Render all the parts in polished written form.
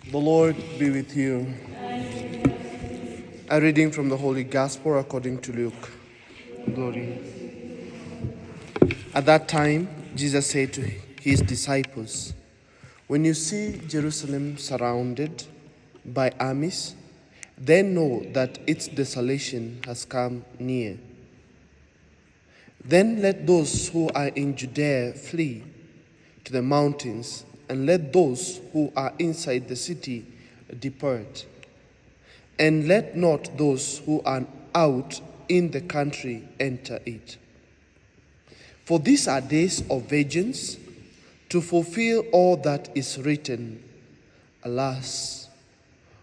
The Lord be with you. A reading from the Holy Gospel according to Luke. Glory. At that time, Jesus said to his disciples, "When you see Jerusalem surrounded by armies, then know that its desolation has come near. Then let those who are in Judea flee to the mountains, and let those who are inside the city depart. And let not those who are out in the country enter it. For these are days of vengeance, to fulfill all that is written. Alas,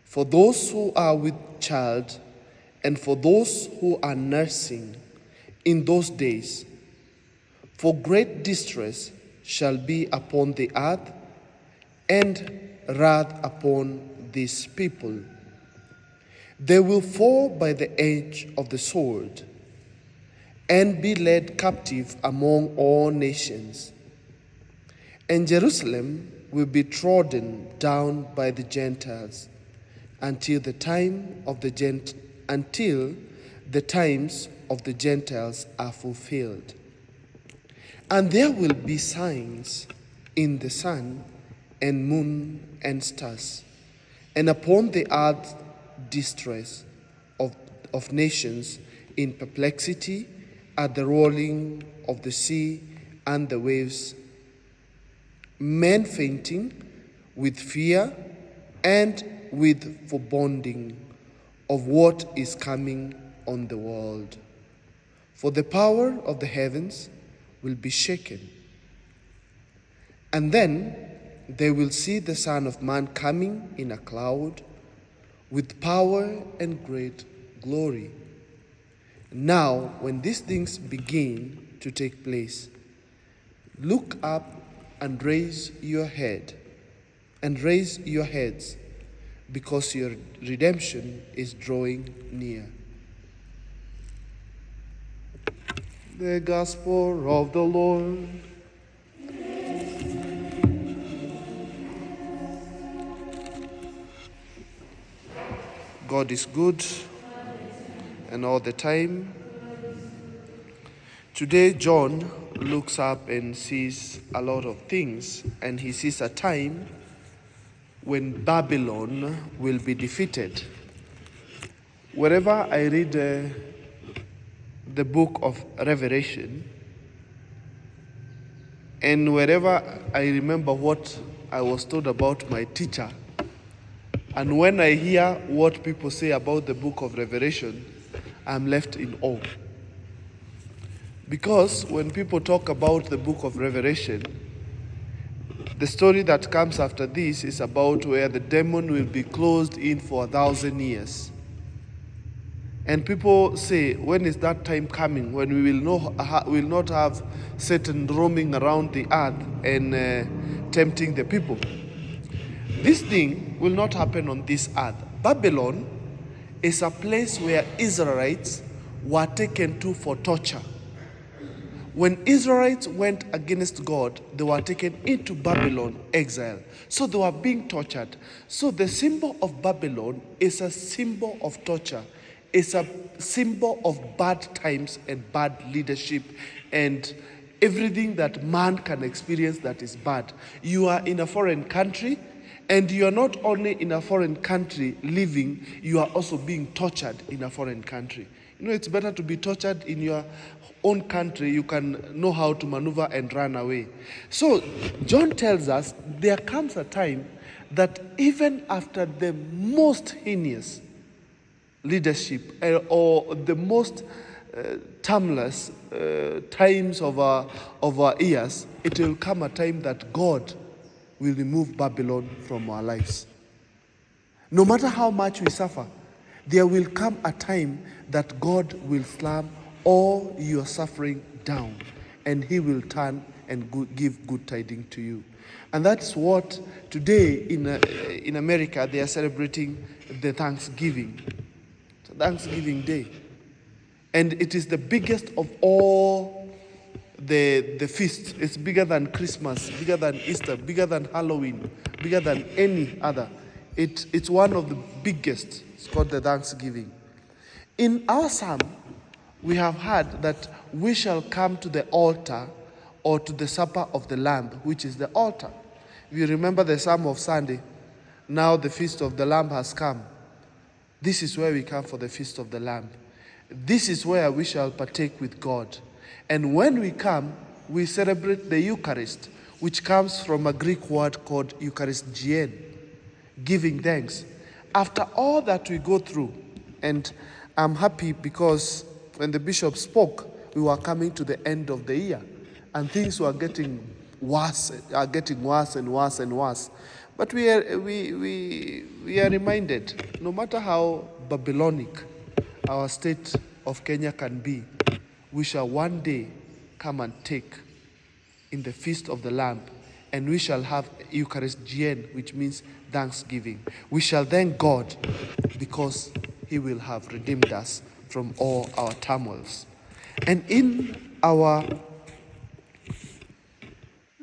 for those who are with child, and for those who are nursing in those days, for great distress shall be upon the earth, and wrath upon these people. They will fall by the edge of the sword, and be led captive among all nations. And Jerusalem will be trodden down by the Gentiles until the times of the Gentiles are fulfilled. And there will be signs in the sun and moon and stars, and upon the earth distress of nations in perplexity at the rolling of the sea and the waves, men fainting with fear and with foreboding of what is coming on the world. For the power of the heavens will be shaken. And then they will see the Son of Man coming in a cloud with power and great glory. Now, when these things begin to take place, look up and raise your heads, because your redemption is drawing near." The Gospel of the Lord. God is good, and all the time. Today, John looks up and sees a lot of things, and he sees a time when Babylon will be defeated. Wherever I read the book of Revelation, and wherever I remember what I was told about my teacher, and when I hear what people say about the book of Revelation, I'm left in awe. Because when people talk about the book of Revelation, the story that comes after this is about where the demon will be closed in for 1,000 years. And people say, when is that time coming when we will not have Satan roaming around the earth and tempting the people? This thing will not happen on this earth. Babylon is a place where Israelites were taken to for torture. When Israelites went against God, they were taken into Babylon exile. So they were being tortured. So the symbol of Babylon is a symbol of torture. It's a symbol of bad times and bad leadership and everything that man can experience that is bad. You are in a foreign country, and you are not only in a foreign country living, you are also being tortured in a foreign country. You know, it's better to be tortured in your own country. You can know how to maneuver and run away. So John tells us there comes a time that even after the most heinous leadership or the most timeless times of our years, it will come a time that God will remove Babylon from our lives. No matter how much we suffer, there will come a time that God will slam all your suffering down, and he will turn and give good tidings to you. And that's what today in America they are celebrating the Thanksgiving. It's Thanksgiving Day. And it is the biggest of all the feast. It's bigger than Christmas, bigger than Easter, bigger than Halloween, bigger than any other. It's one of the biggest. It's called the Thanksgiving. In our psalm, we have heard that we shall come to the altar or to the supper of the Lamb, which is the altar. If you remember the Psalm of Sunday, now the feast of the Lamb has come. This is where we come for the feast of the Lamb. This is where we shall partake with God. And when we come, we celebrate the Eucharist, which comes from a Greek word called Eucharistien, giving thanks. After all that we go through, and I'm happy because when the bishop spoke, we were coming to the end of the year, and things were getting worse and worse and worse. But we are reminded, no matter how Babylonic our state of Kenya can be, we shall one day come and take in the feast of the Lamb, and we shall have Eucharistien, which means thanksgiving. We shall thank God because he will have redeemed us from all our turmoils. And in our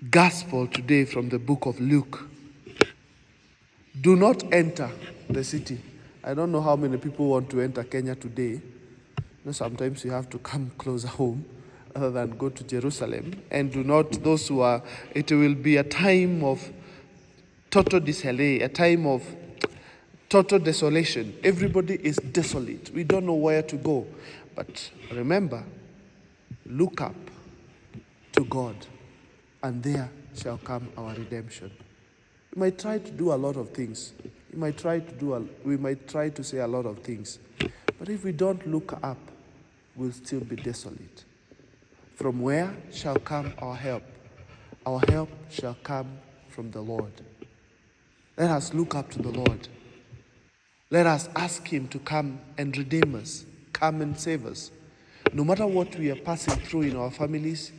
gospel today from the book of Luke, do not enter the city. I don't know how many people want to enter Kenya today. You know, sometimes you have to come closer home other than go to Jerusalem. And do not, those who are, it will be a time of total disarray, a time of total desolation. Everybody is desolate. We don't know where to go. But remember, look up to God, and there shall come our redemption. We might try to do a lot of things. We might try to say a lot of things. But if we don't look up, we'll still be desolate. From where shall come our help? Our help shall come from the Lord. Let us look up to the Lord. Let us ask him to come and redeem us, come and save us. No matter what we are passing through in our families,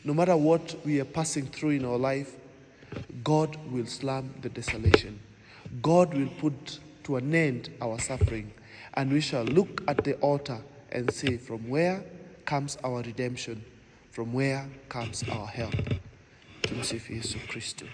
no matter what we are passing through in our life, God will slam the desolation. God will put to an end our suffering, and we shall look at the altar and say, from where comes our redemption? From where comes our help? Tumsifu Yesu Kristo.